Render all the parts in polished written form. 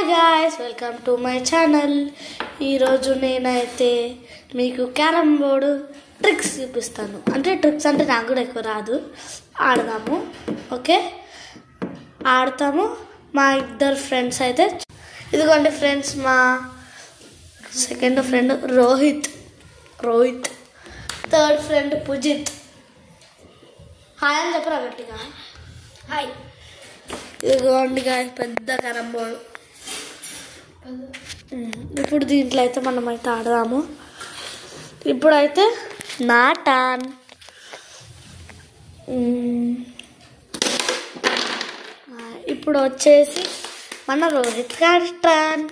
Hi guys, welcome to my channel. ఈరోజు నేనైతే మీకు క్యారమ్ బోర్డు ట్రిక్స్ చూపిస్తాను. ట్రిక్స్ అంటే నాకు కూడా ఎక్కువ రాదు. ఆడదాము, ఓకే? ఆడతాము. మా ఇద్దరు ఫ్రెండ్స్ అయితే ఇదిగోండి ఫ్రెండ్స్, మా second friend Rohit, third friend Pujith. Hi అని చెప్పరా గట్టిగా. హాయ్. ఇదిగోండి గాయ్స్, పెద్ద క్యారమ్ బోర్డు. ఇప్పుడు దీంట్లో అయితే మనం అయితే ఆడదాము. ఇప్పుడైతే నా టర్న్. ఇప్పుడు వచ్చేసి మన రోహిత్ గారి టర్న్.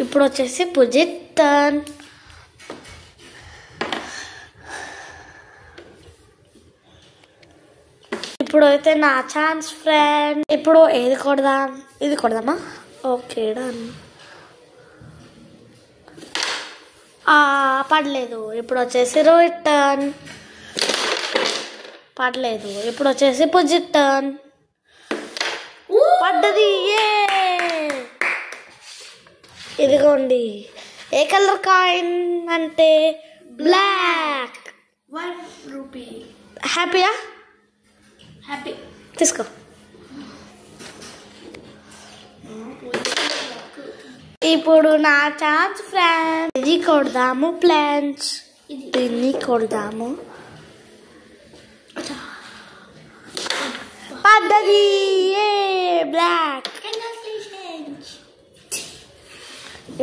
ఇప్పుడు వచ్చేసి పుజిత్ టర్న్. ఇప్పుడు అయితే నా ఛాన్స్ ఫ్రెండ్. ఇప్పుడు ఏది కొడదాం? ఇది కొడదామా? Okay, done. పడలేదు. ఇప్పుడు వచ్చేసి రోహిత్ టర్న్. పడలేదు. ఇప్పుడు వచ్చేసి పుజిత్ టర్న్. పడ్డది. ఇదిగోండి, ఏ కలర్ కాయిన్ అంటే బ్లాక్. 1 రూపీ. హ్యాపీయా? హ్యాపీ. తీసుకో. ఇప్పుడు నా ఛాన్స్ ఫ్రెండ్. ఇది కొడదాము ప్లాన్స్. దీన్ని కొడదాము. పడ్డది. బ్లాక్.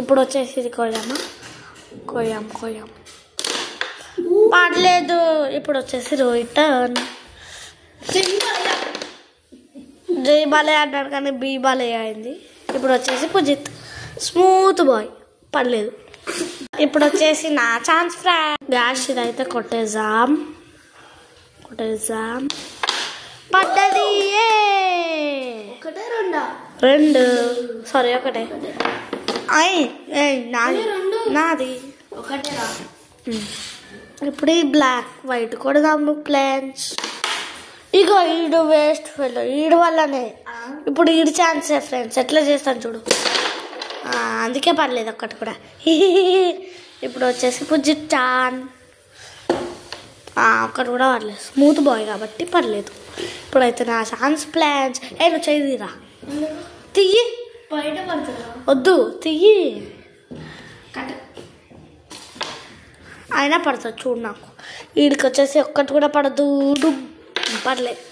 ఇప్పుడు వచ్చేసి ఇది కొడదామా? కొయ్యాం. పడలేదు. ఇప్పుడు వచ్చేసి రోహిత్ టర్న్. జై బాలే అన్నాడు కానీ బీ బాలే అయింది. ఇప్పుడు వచ్చేసి పుజిత్, స్మూత్ బాయ్. పడలేదు. ఇప్పుడు వచ్చేసి నా ఛాన్స్ ఫ్రెండ్. గ్యాస్ ఇదైతే కొట్టేద్దాం. పడ్డది. ఒకటే రెండా? 2. సారీ, ఒకటే. నాది ఒకటేరా. ఇప్పుడు ఈ బ్లాక్ వైట్ కొడదాము ప్లాన్స్. ఇగో ఈడు వేస్ట్ ఫెలో, ఈడు వల్లనే. ఇప్పుడు ఈడు ఛాన్సే ఫ్రెండ్స్. ఎట్లా చేస్తాను చూడు. అందుకే పర్లేదు ఒక్కటి కూడా. ఇప్పుడు వచ్చేసి పుజిత్ ఛాన్. ఒక్కటి కూడా పర్లేదు. స్మూత్ బాయ్ కాబట్టి పర్లేదు. ఇప్పుడైతే నా ఛాన్స్ ప్లాన్స్. నువ్వు చేయదిరా. తియ్యి. బయట పడుతుందా? వద్దు, తియ్యి. అయినా పడుతుంది చూడు. నాకు వీడికి వచ్చేసి ఒక్కటి కూడా పడదు. పర్లేదు.